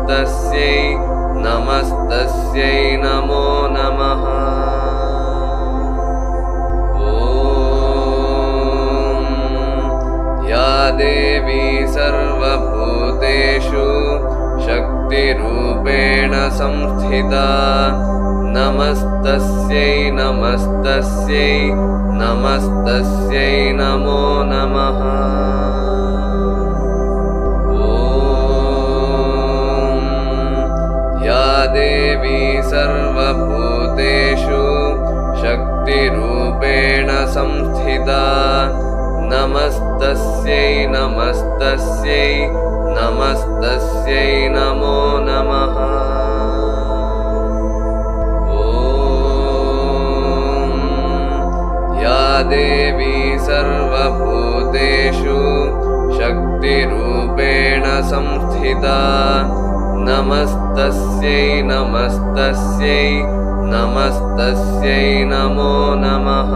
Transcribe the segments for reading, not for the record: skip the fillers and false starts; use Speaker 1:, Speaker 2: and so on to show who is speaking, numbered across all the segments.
Speaker 1: नमस्तस्यै नमस्तस्यै नमो नमः। या देवी सर्वभूतेषु शक्तिरूपेण संस्थिता नमस्तस्यै नमस्तस्यै नमस्तस्यै नमो नमः। या देवी सर्वभूतेषु शक्तिरूपेण संस्थिता नमस्तस्यै नमस्तस्यै नमस्तस्यै नमो नमः। या देवी सर्वभूतेषु शक्तिरूपेण संस्थिता नमस्तस्यै नमस्तस्यै नमस्तस्यै नमो नमः।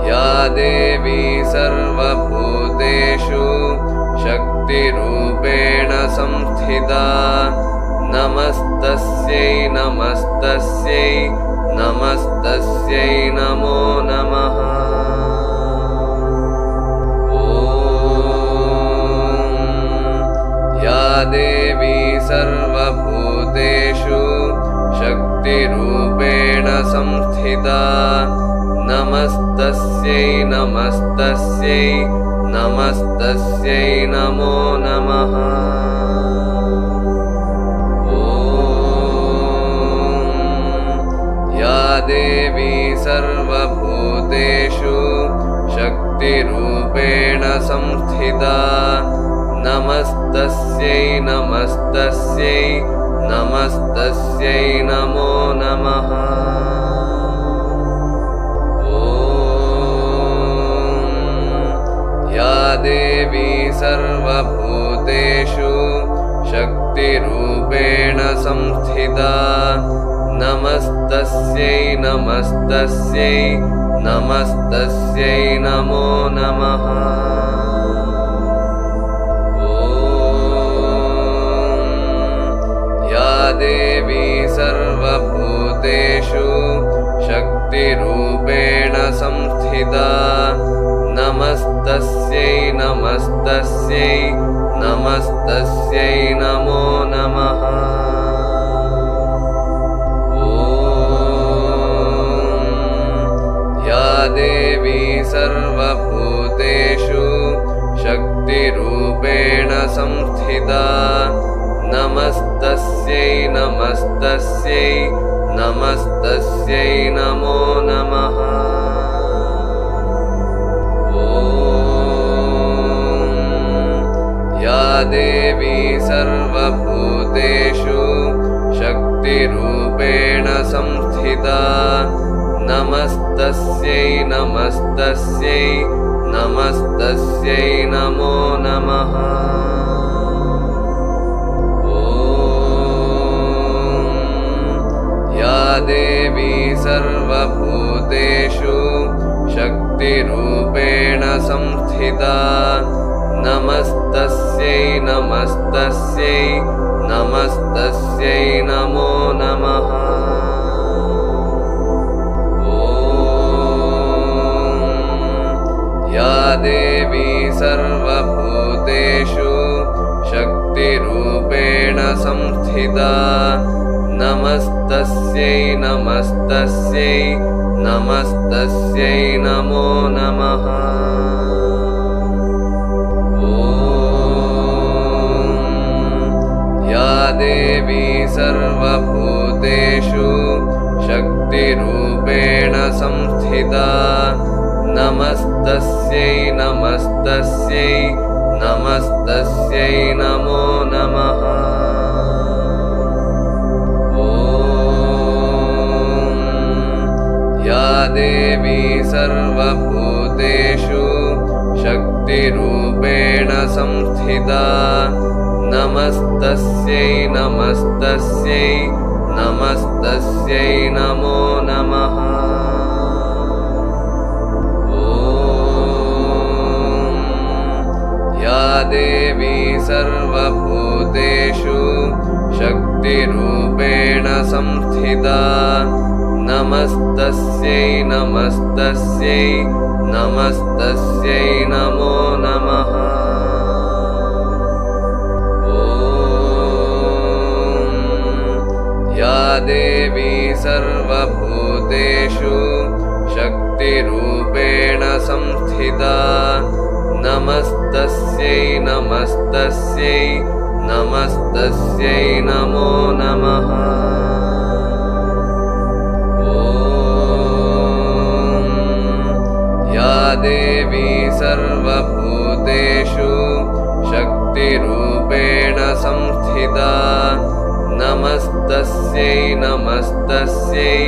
Speaker 1: या देवी सर्वभूतेषु शक्तिरूपेण संस्थिता नमस्तस्यै नमस्तस्यै नमस्तस्यै नमो नमः। या देवी सर्वभूतेषु शक्तिरूपेण संस्थिता नमस्तस्यै नमस्तस्यै नमस्तस्यै नमो नमः। या देवी सर्वभूतेषु शक्तिरूपेण संस्थिता नमस्तस्यै नमस्तस्यै नमस्तस्यै नमो नमः। या देवी सर्वभूतेषु शक्तिरूपेण संस्थिता नमस्तस्यै नमस्तस्यै नमस्तस्यै नमो नमः। या देवी सर्वभूतेषु शक्तिरूपेण संस्थिता नमस्तस्यै नमस्तस्यै नमस्तस्यै नमो नमः। या देवी सर्वभूतेषु शक्तिरूपेण संस्थिता नमस्तस्यै नमस्तस्यै नमस्तस्यै नमो नमः। या देवी सर्वभूतेषु शक्तिरूपेण संस्थिता नमस्तस्यै नमस्तस्यै नमस्तस्यै नमो नमः। या देवी सर्वभूतेषु शक्तिरूपेण संस्थिता नमस्तस्यै नमस्तस्यै नमस्तस्यै नमो नमः। या देवी सर्वभूतेषु शक्तिरूपेण संस्थिता नमस्तस्यै नमस्तस्यै नमस्तस्यै नमो नमः। या देवी सर्वभूतेषु शक्तिरूपेण संस्थिता नमस्तस्यै नमस्तस्यै नमस्तस्यै नमो नमः। या देवी सर्वभूतेषु शक्तिरूपेण संस्थिता नमस्तस्यै नमस्तस्यै नमस्तस्यै नमो नमः। देवी सर्वभूतेषु शक्तिरूपेण संस्थिता नमस्तस्यै नमस्तस्यै नमस्तस्यै नमो नमः। या देवी सर्वभूतेषु शक्तिरूपेण संस्थिता नमस्तस्यै नमस्तस्यै नमस्तस्यै नमो नमः। या देवी सर्वभूतेषु शक्तिरूपेण संस्थिता नमस्तस्यै नमस्तस्यै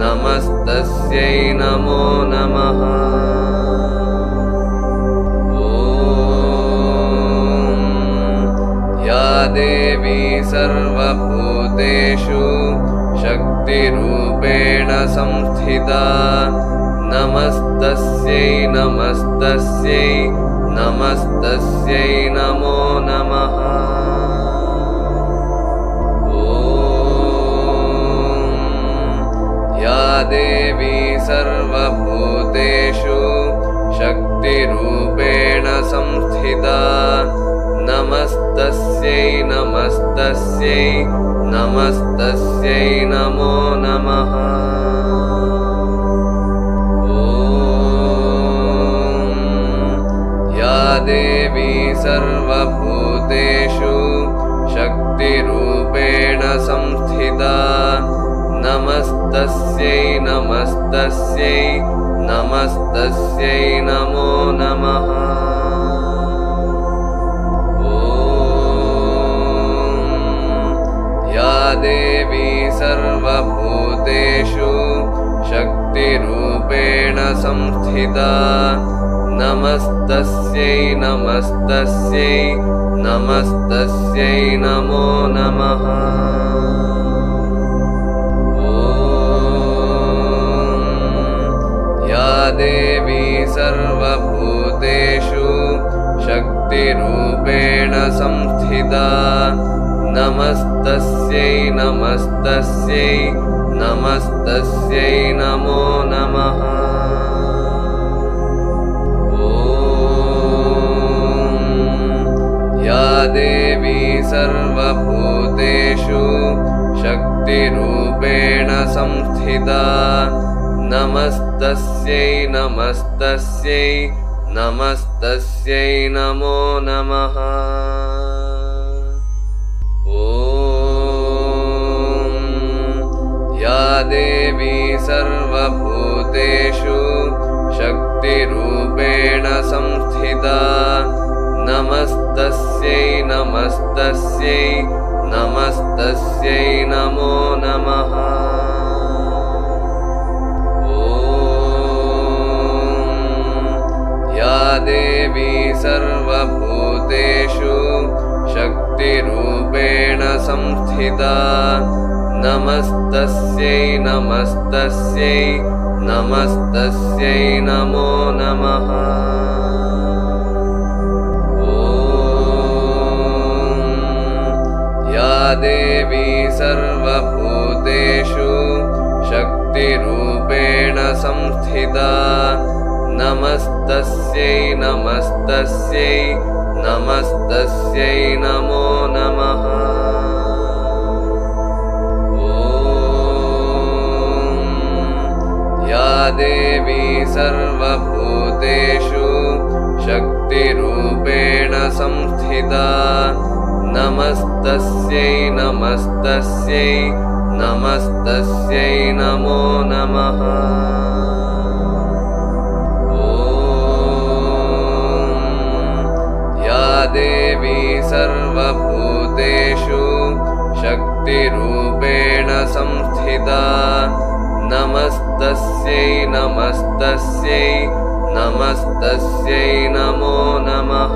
Speaker 1: नमस्तस्यै नमो नमः। या देवी सर्वभूतेषु शक्तिरूपेण संस्थिता नमस्तस्यै नमस्तस्यै नमस्तस्यै नमो नमः। या देवी सर्वभूतेषु शक्तिरूपेण संस्थिता नमस्तस्यै नमस्तस्यै नमस्तस्यै नमो नमः। या देवी सर्वभूतेषु शक्तिरूपेण संस्थिता नमस्तस्यै नमस्तस्यै नमस्तस्यै नमो नमः। या देवी सर्वभूतेषु शक्तिरूपेण संस्थिता नमस्तस्यै नमस्तस्यै नमस्तस्यै नमो नमः। या देवी सर्वभूतेषु शक्तिरूपेण संस्थिता नमस्तस्यै नमस्तस्यै नमस्तस्यै नमो नमः। या देवी सर्वभूतेषु शक्तिरूपेण संस्थिता नमस्तस्यै नमस्तस्यै नमस्तस्यै नमो नमः। या देवी सर्वभूतेषु शक्तिरूपेण संस्थिता नमस्तस्यै नमस्तस्यै नमस्तस्यै नमो नमः। या देवी सर्वभूतेषु शक्तिरूपेण संस्थिता नमस्तस्यै नमस्तस्यै नमस्तस्यै नमो नमः। या देवी सर्वभूतेषु शक्तिरूपेण संस्थिता नमस्तस्यै नमस्तस्यै नमस्तस्यै नमो नमः। या देवी सर्वभूतेषु शक्तिरूपेण संस्थिता नमस्तस्यै नमस्तस्यै नमस्तस्यै नमो नमः। या देवी सर्वभूतेषु शक्तिरूपेण संस्थिता नमस्तस्यै नमस्तस्यै नमस्तस्यै नमो नमः।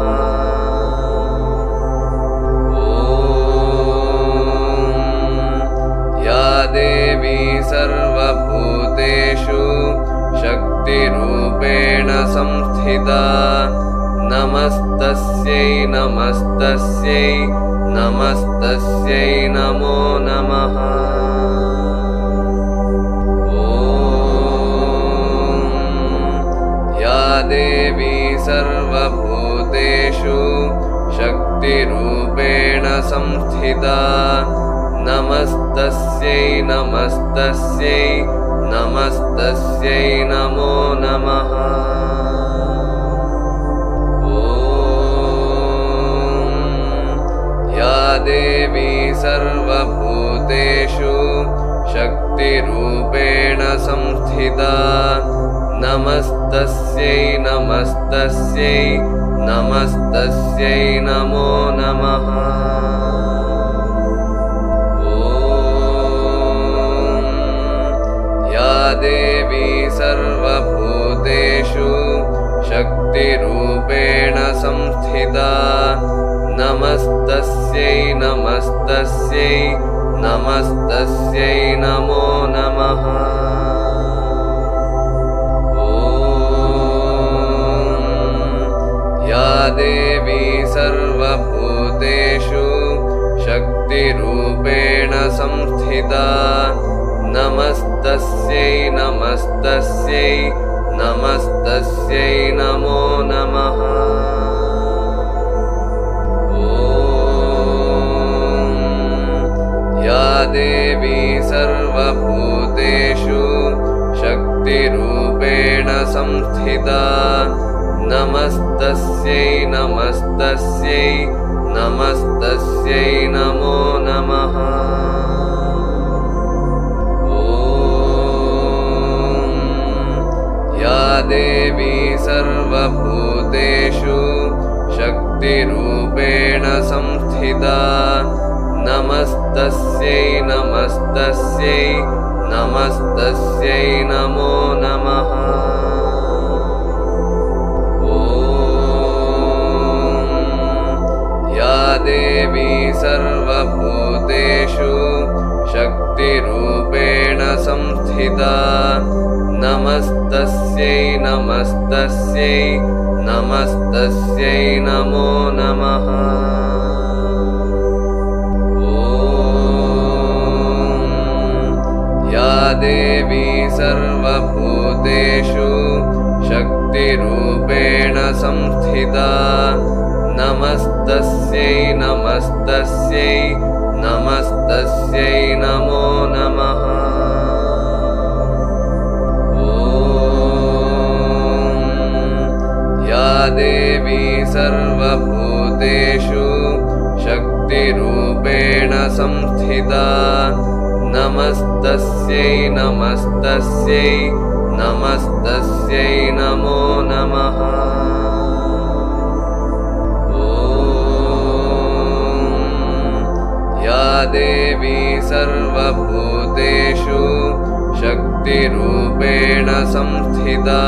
Speaker 1: या देवी सर्वभूतेषु शक्तिरूपेण संस्थिता नमस्तस्यै नमस्तस्यै नमस्तस्यै नमो नमः। या देवी सर्वभूतेषु शक्तिरूपेण संस्थिता नमस्तस्यै नमस्तस्यै नमस्तस्यै नमो नमः। या देवी सर्वभूतेषु शक्तिरूपेण संस्थिता नमस्तस्यै नमस्तस्यै नमस्तस्यै नमो नमः। या देवी सर्वभूतेषु शक्तिरूपेण संस्थिता नमस्तस्यै नमस्तस्यै नमस्तस्यै नमो नमः। या देवी सर्वभूतेषु शक्तिरूपेण संस्थिता नमस्तस्यै नमस्तस्यै नमस्तस्यै नमो नमः। या देवी सर्वभूतेषु शक्तिरूपेण संस्थिता नमस्तस्यै नमस्तस्यै नमस्तस्यै नमो नमः। या देवी सर्वभूतेषु शक्तिरूपेण संस्थिता नमस्तस्यै नमस्तस्यै नमस्तस्यै नमो नमः। या देवी सर्वभूतेषु शक्तिरूपेण संस्थिता नमस्तस्यै नमस्तस्यै नमस्तस्यै नमो नमः। या देवी सर्वभूतेषु शक्तिरूपेण संस्थिता नमस्तस्यै नमस्तस्यै नमस्तस्यै नमो नमः। या देवी सर्वभूतेषु शक्तिरूपेण संस्थिता नमस्तस्यै नमस्तस्यै नमस्तस्यै नमो नमः। या देवी सर्वभूतेषु शक्तिरूपेण संस्थिता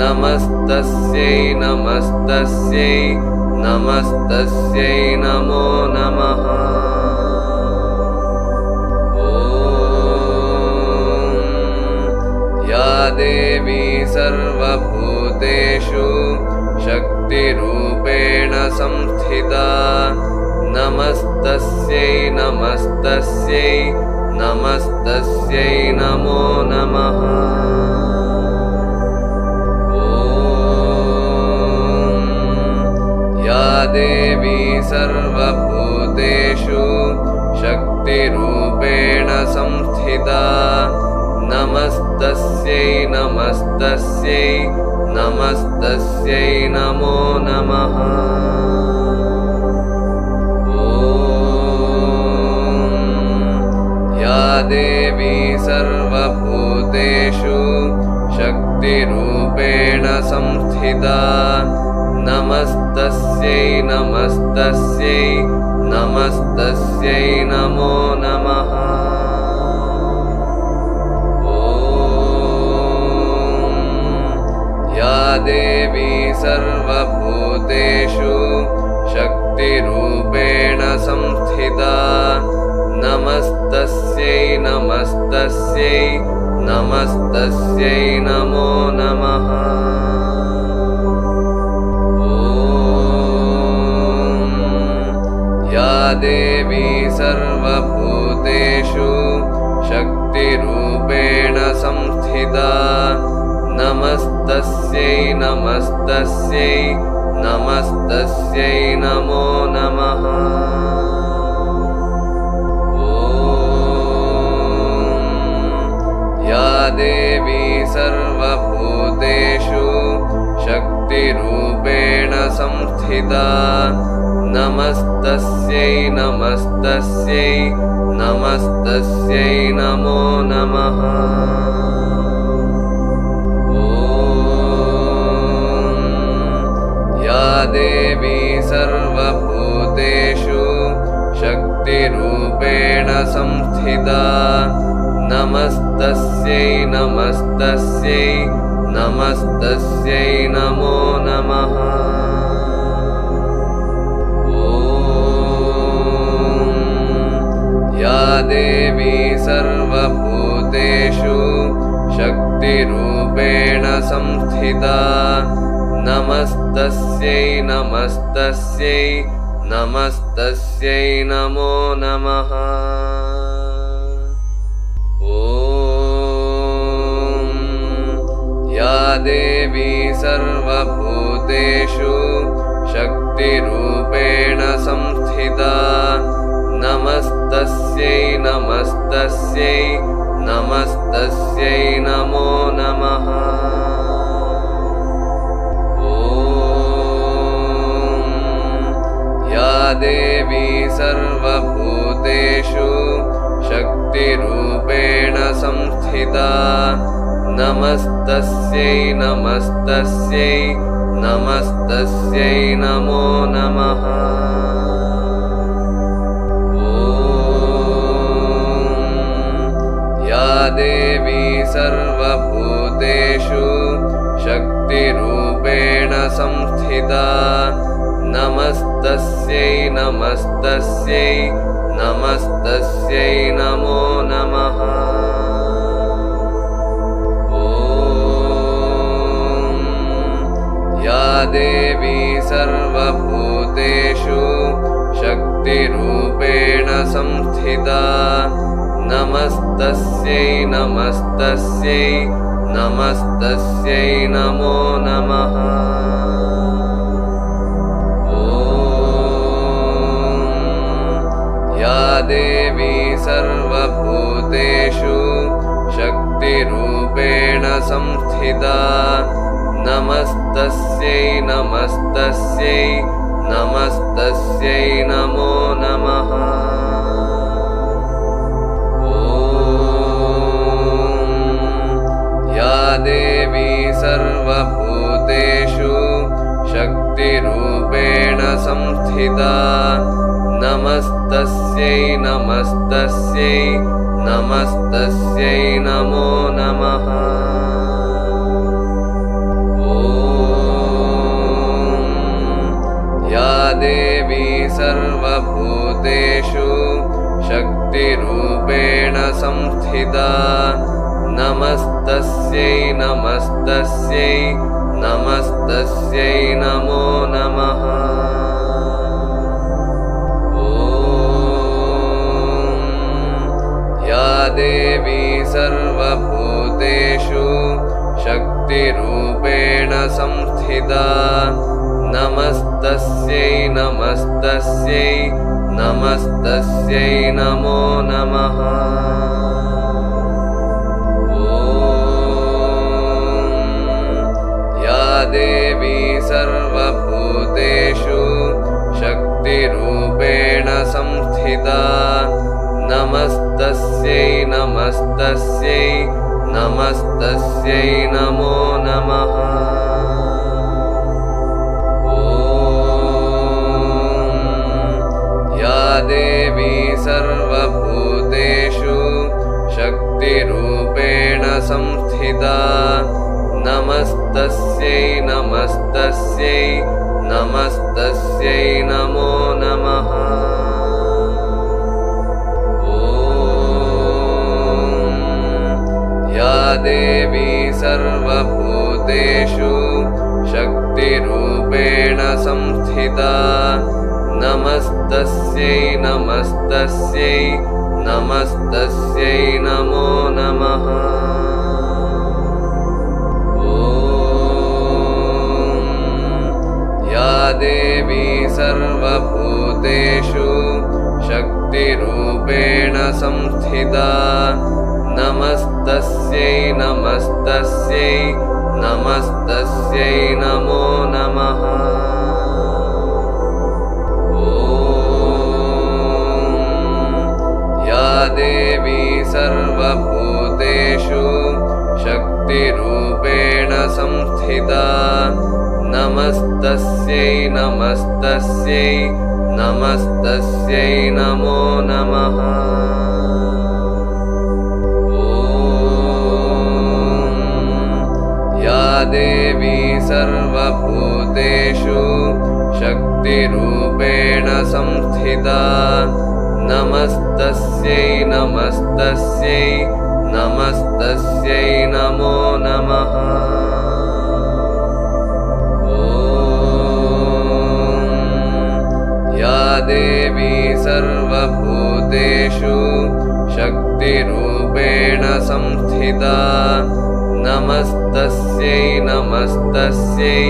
Speaker 1: नमस्तस्यै नमस्तस्यै नमस्तस्यै नमो नमः। या देवी सर्वभूतेषु शक्तिरूपेण संस्थिता नमस्तस्यै नमस्तस्यै नमस्तस्यै नमो नमः। या देवी सर्वभूतेषु शक्तिरूपेण संस्थिता नमस्तस्यै नमस्तस्यै नमस्तस्यै नमो नमः। या देवी सर्वभूतेषु शक्तिरूपेण संस्थिता नमस्तस्यै नमस्तस्यै नमस्तस्यै नमो नमः। या देवी सर्वभूतेषु शक्तिरूपेण संस्थिता नमस्तस्यै नमस्तस्यै नमस्तस्यै नमो नमः। देवी सर्वभूतेषु शक्तिरूपेण संस्थिता नमस्तस्यै नमस्तस्यै नमस्तस्यै नमो नमः। या देवी सर्वभूतेषु शक्तिरूपेण संस्थिता नमस्तस्यै नमस्तस्यै नमस्तस्यै नमो नमः। या देवी सर्वभूतेषु शक्तिरूपेण संस्थिता नमस्तस्यै नमस्तस्यै नमस्तस्यै नमो नमः। या देवी सर्वभूतेषु शक्तिरूपेण संस्थिता नमस्तस्यै नमस्तस्यै नमस्तस्यै नमो नमः। या देवी सर्वभूतेषु शक्तिरूपेण संस्थिता नमस्तस्यै नमस्तस्यै नमस्तस्यै नमो नमः। या देवी सर्वभूतेषु शक्तिरूपेण संस्थिता नमस्तस्यै नमस्तस्यै नमस्तस्यै नमो नमः। या देवी सर्वभूतेषु शक्तिरूपेण संस्थिता नमस्तस्यै नमस्तस्यै नमस्तस्यै नमो नमः। या देवी सर्वभूतेषु शक्तिरूपेण संस्थिता नमस्तस्यै नमस्तस्यै नमस्तस्यै नमो नमः। या देवी सर्वभूतेषु शक्तिरूपेण संस्थिता नमस्तस्यै नमस्तस्यै नमस्तस्यै नमो नमः। या देवी सर्वभूतेषु शक्तिरूपेण संस्थिता नमस्तस्यै नमस्तस्यै नमस्तस्यै नमो नमः। या देवी सर्वभूतेषु शक्तिरूपेण संस्थिता नमस्तस्यै नमस्तस्यै नमस्तस्यै नमो नमः। या देवी सर्वभूतेषु शक्तिरूपेण संस्थिता नमस्तस्यै नमस्तस्यै नमस्तस्यै नमो नमः। या देवी सर्वभूतेषु शक्तिरूपेण संस्थिता नमस्तस्यै नमस्तस्यै नमस्तस्यै नमो नमः। या देवी सर्वभूतेषु शक्तिरूपेण संस्थिता नमस्तस्यै नमस्तस्यै नमस्तस्यै नमो नमः। या देवी सर्वभूतेषु शक्तिरूपेण संस्थिता नमस्तस्यै नमस्तस्यै नमस्तस्यै नमस्तस्यै नमो नमः। या देवी सर्वभूतेषु शक्तिरूपेण संस्थिता नमस्तस्यै नमस्तस्यै नमस्तस्यै नमो नमः। या देवी सर्वभूतेषु शक्तिरूपेण संस्थिता नमस्तस्यै नमस्तस्यै नमस्तस्यै नमो नमः। या देवी सर्वभूतेषु शक्तिरूपेण संस्थिता नमस्तस्यै नमस्तस्यै नमस्तस्यै नमो नमः। या देवी सर्वभूतेषु शक्तिरूपेण संस्थिता नमस्तस्यै नमस्तस्यै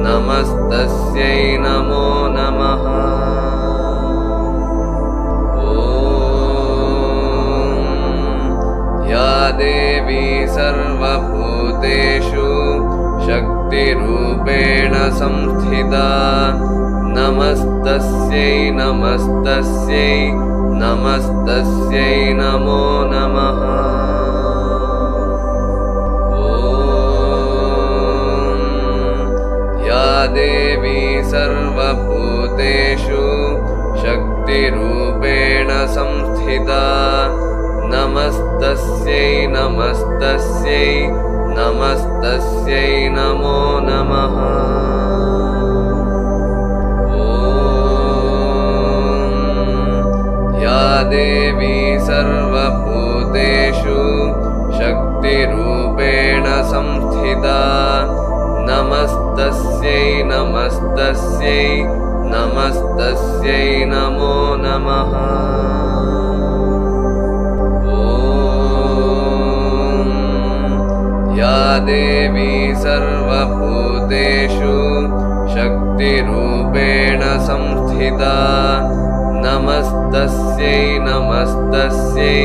Speaker 1: नमस्तस्यै नमो नमः। या देवी सर्वभूतेषु शक्तिरूपेण संस्थिता नमस्तस्यै नमस्तस्यै नमस्तस्यै नमो नमः। या देवी सर्वभूतेषु शक्तिरूपेण संस्थिता नमस्तस्यै नमस्तस्यै नमस्तस्यै नमो नमः। या देवी सर्वभूतेषु शक्तिरूपेण संस्थिता नमस्तस्यै नमस्तस्यै नमस्तस्यै नमो नमः। या देवी सर्वभूतेषु शक्तिरूपेण संस्थिता नमस्तस्यै नमस्तस्यै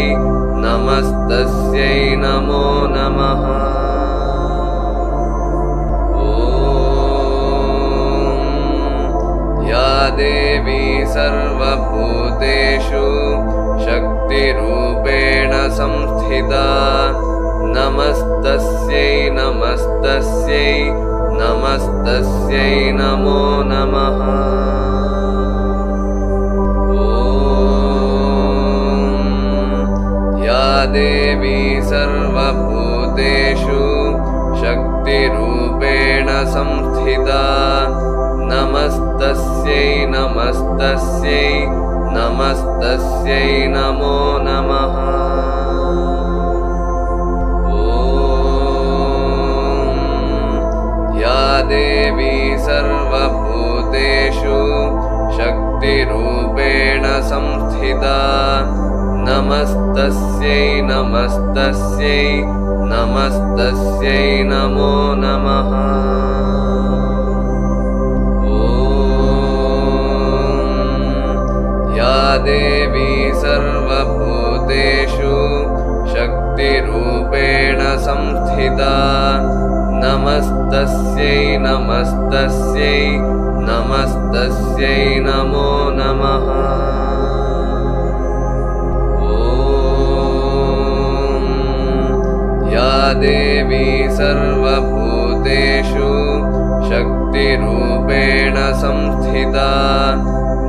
Speaker 1: नमस्तस्यै नमो नमः। या देवी सर्वभूतेषु शक्तिरूपेण संस्थिता नमस्तस्यै नमस्तस्यै नमस्तस्यै नमो नमः। या देवी सर्वभूतेषु शक्तिरूपेण संस्थिता नमस्तस्यै नमस्तस्यै नमस्तस्यै नमो नमः। या देवी सर्वभूतेषु शक्तिरूपेण संस्थिता नमस्तस्यै नमस्तस्यै नमस्तस्यै नमो नमः। या देवी सर्वभूतेषु शक्तिरूपेण संस्थिता नमस्तस्यै नमस्तस्यै नमस्तस्यै नमो नमः। या देवी सर्वभूतेषु शक्तिरूपेण संस्थिता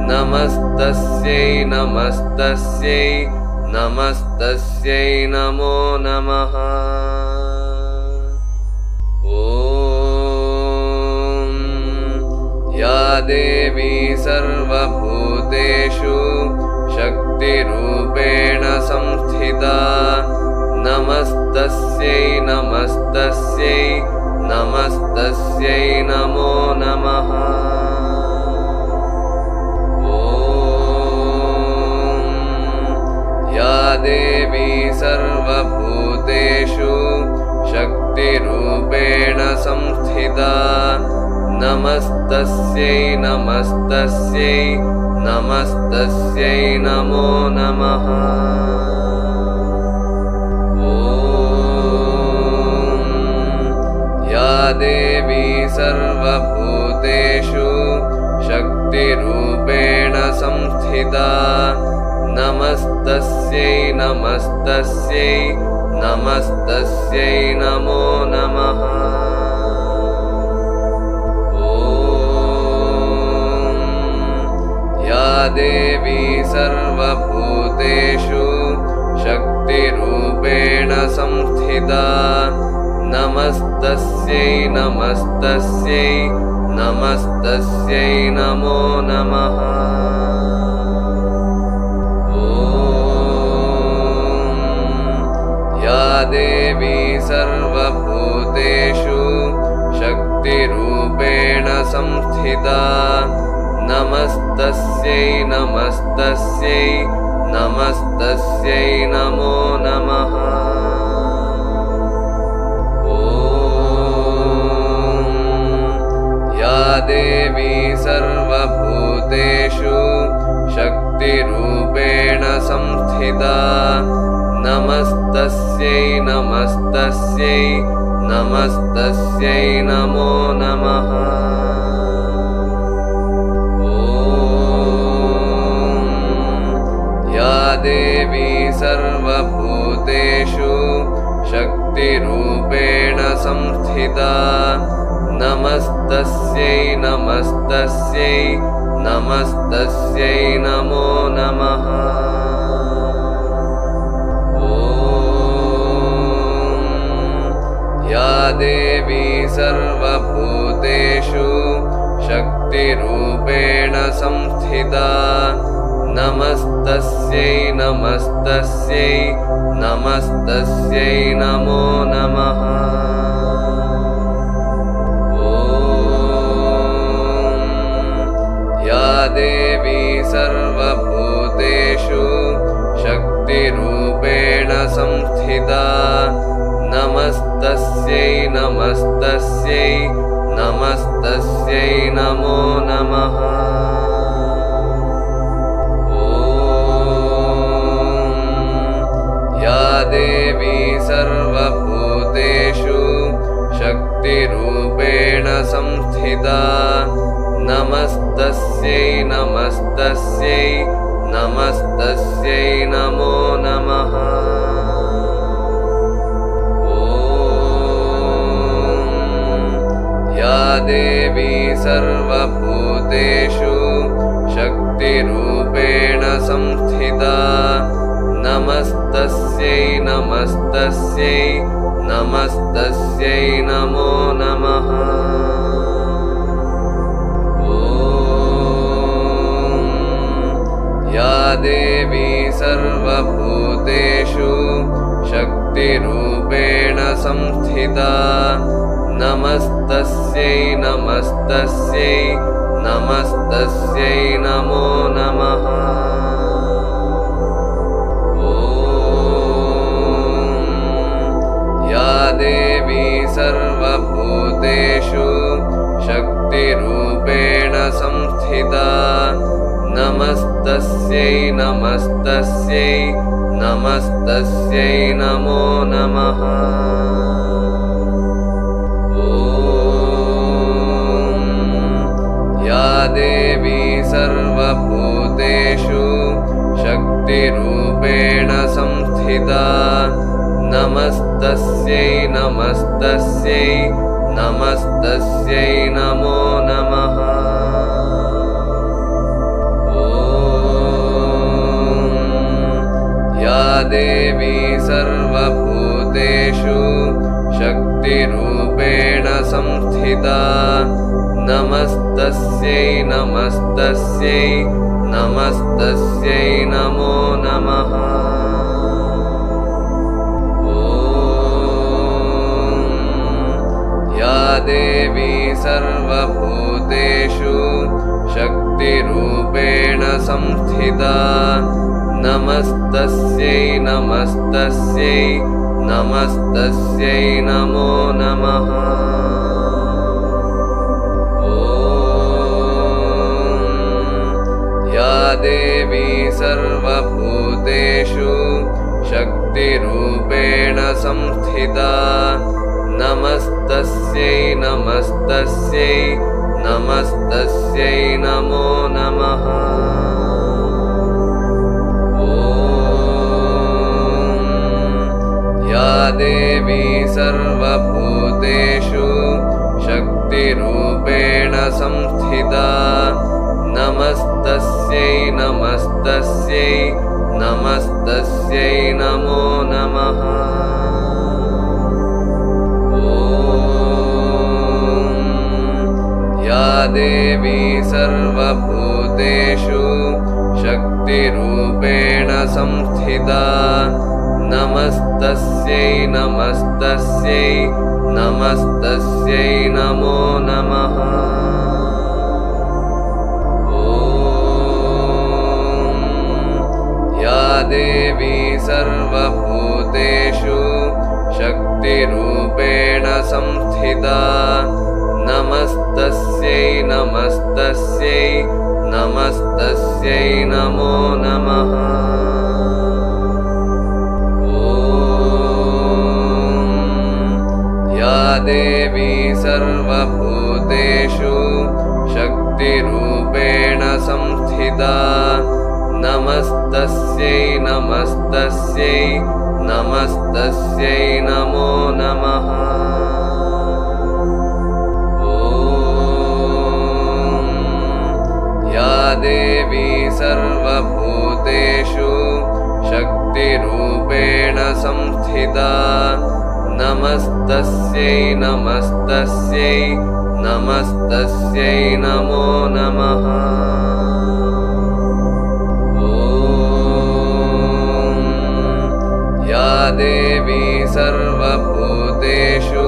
Speaker 1: नमस्तस्यै नमस्तस्यै नमस्तस्यै नमो नमः। या देवी सर्वभूतेषु शक्तिरूपेण संस्थिता नमस्तस्यै नमस्तस्यै नमस्तस्यै नमो नमः। नमस्तस्यै नमस्तस्यै नमस्तस्यै नमो नमः। ॐ या देवी सर्वभूतेषु शक्तिरूपेण संस्थिता नमस्तस्यै नमस्तस्यै नमस्तस्यै नमो नमः। ॐ या देवी सर्वभूतेषु शक्तिरूपेण संस्थिता नमस्तस्यै नमस्तस्यै नमस्तस्यै नमो नमः। ॐ या देवी सर्वभूतेषु शक्तिरूपेण संस्थिता नमस्तस्यै नमस्तस्यै नमस्तस्यै नमो नमः। ॐ या देवी सर्वभूतेषु शक्तिरूपेण संस्थिता नमस्तस्यै नमस्तस्यै नमस्तस्यै नमो नमः। ॐ या देवी सर्वभूतेषु शक्तिरूपेण संस्थिता नमस्तस्यै नमस्तस्यै नमस्तस्यै नमो नमः। ॐ या देवी सर्वभूतेषु शक्तिरूपेण संस्थिता नमस्तस्यै नमस्तस्यै नमस्तस्यै नमो नमः। ॐ या देवी सर्वभूतेषु शक्तिरूपेण संस्थिता नमस्तस्यै नमस्तस्यै नमस्तस्यै नमो नमः। ॐ या देवी सर्वभूतेषु शक्तिरूपेण संस्थिता नमस्तस्यै नमस्तस्यै नमस्तस्यै नमो नमः। ॐ या देवी सर्वभूतेषु शक्तिरूपेण संस्थिता नमस्तस्यै नमस्तस्यै नमस्तस्यै नमो नमः। ॐ या देवी सर्वभूतेषु शक्तिरूपेण संस्थिता नमस्तस्यै नमस्तस्यै नमस्तस्यै नमो नमः। ॐ या देवी सर्वभूतेषु शक्तिरूपेण संस्थिता नमस्तस्यै नमस्तस्यै नमस्तस्यै नमो नमः। ॐ या देवी सर्वभूतेषु शक्तिरूपेण संस्थिता नमस्तस्यै नमस्तस्यै नमस्तस्यै नमो नमः। ॐ या देवी सर्वभूतेषु शक्तिरूपेण संस्थिता नमस्तस्यै नमस्तस्यै नमस्तस्यै नमो नमः। ॐ या देवी सर्वभूतेषु शक्तिरूपेण संस्थिता नमस्तस्यै नमस्तस्यै नमस्तस्यै नमो नमः। ॐ देवी सर्वभूतेषु शक्तिरूपेण संस्थिता नमस्तस्यै नमस्तस्यै नमस्तस्यै नमो नमः। या देवी सर्वभूतेषु शक्तिरूपेण संस्थिता नमस्तस्यै नमस्तस्यै नमस्तस्यै नमो नमः। या देवी सर्वभूतेषु शक्तिरूपेण संस्थिता नमस्तस्यै नमस्तस्यै नमस्तस्यै नमो नमः। या देवी सर्वभूतेषु शक्तिरूपेण संस्थिता नमस्तस्यै नमस्तस्यै नमस्तस्यै नमो नमः। या देवी सर्वभूतेषु शक्तिरूपेण संस्थिता नमस्तस्यै नमस्तस्यै नमस्तस्यै नमो नमः। या देवी सर्वभूतेषु शक्तिरूपेण संस्थिता नमस्तस्यै नमस्तस्यै नमस्तस्यै नमो नमः। या देवी सर्वभूतेषु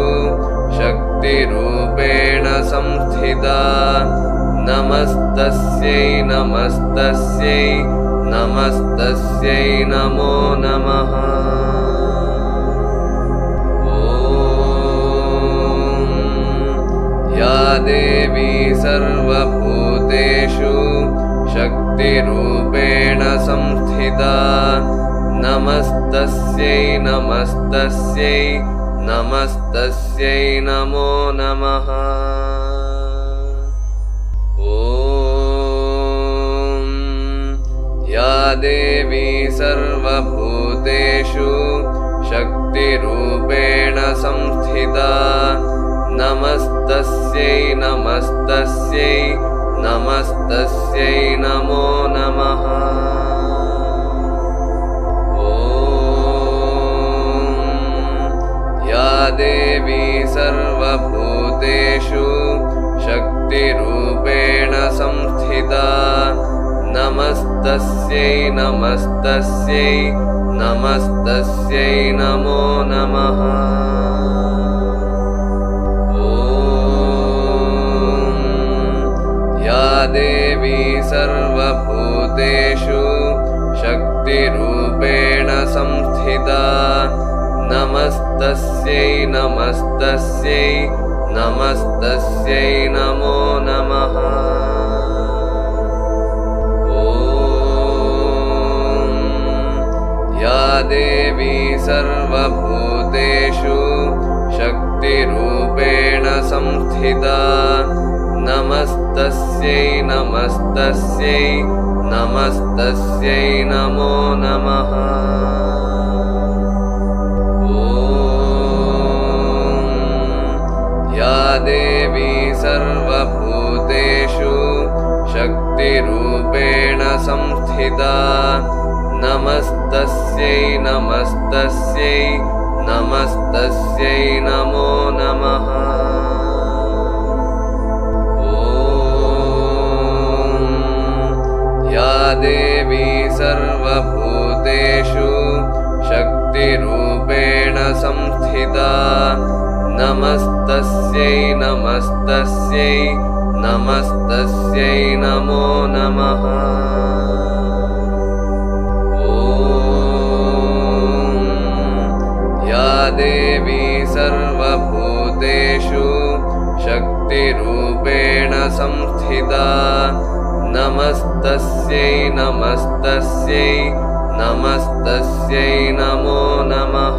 Speaker 1: शक्तिरूपेण संस्थिता नमस्तस्यै नमस्तस्यै नमस्तस्यै नमो नमः। या देवी सर्वभूतेषु शक्तिरूपेण संस्थिता नमस्तस्यै नमस्तस्यै नमस्तस्यै नमो नमः। या देवी सर्वभूतेषु शक्तिरूपेण संस्थिता नमस्तस्यै नमस्तस्यै नमस्तस्यै नमो नमः। या देवी सर्वभूतेषु शक्तिरूपेण संस्थिता नमस्तस्यै नमस्तस्यै नमस्तस्यै नमो नमः। या देवी सर्वभूतेषु शक्तिरूपेण संस्थिता नमस्तस्यै नमस्तस्यै नमस्तस्यै नमो नमः। या देवी सर्वभूतेषु शक्तिरूपेण संस्थिता नमस्तस्यै नमस्तस्यै नमस्तस्यै नमो नमः। या देवी सर्वभूतेषु शक्तिरूपेण संस्थिता नमस्तस्यै नमस्तस्यै नमस्तस्यै नमो नमः। या देवी सर्वभूतेषु शक्तिरूपेण संस्थिता नमस्तस्यै नमस्तस्यै नमस्तस्यै नमो नमः। या देवी सर्वभूतेषु शक्तिरूपेण संस्थिता नमस्तस्यै नमस्तस्यै नमस्तस्यै नमस्तस्यै नमो नमः।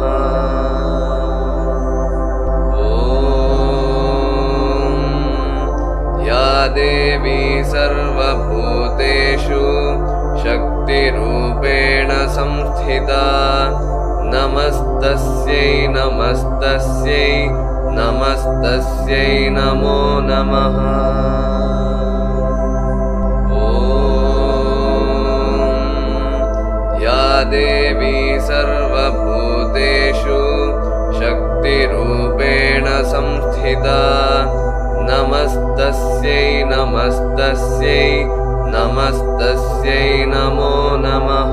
Speaker 1: ॐ या देवी सर्वभूतेषु शक्तिरूपेण संस्थिता नमस्तस्यै नमस्तस्यै नमस्तस्यै नमो नमः। ॐ या देवी सर्वभूतेषु शक्तिरूपेण संस्थिता नमस्तस्यै नमस्तस्यै नमस्तस्यै नमो नमः।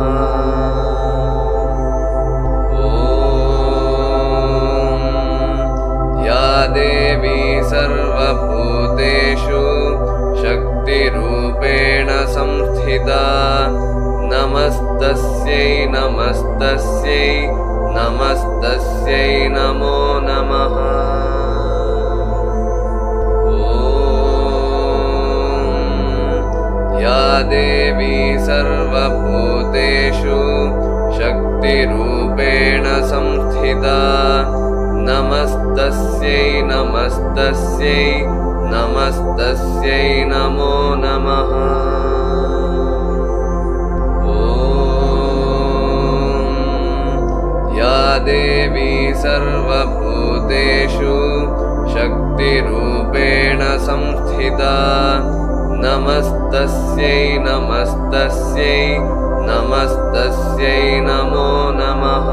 Speaker 1: ॐ या देवी सर्वभूतेषु शक्तिरूपेण संस्थिता नमस्तस्यै नमस्तस्यै नमस्तस्यै नमो नमः। ॐ या देवी सर्वभूतेषु शक्तिरूपेण संस्थिता नमस्तस्यै नमस्तस्यै नमस्तस्यै नमो नमः। ॐ या देवी सर्वभूतेषु शक्तिरूपेण संस्थिता नमस्तस्यै नमस्तस्यै नमस्तस्यै नमो नमः।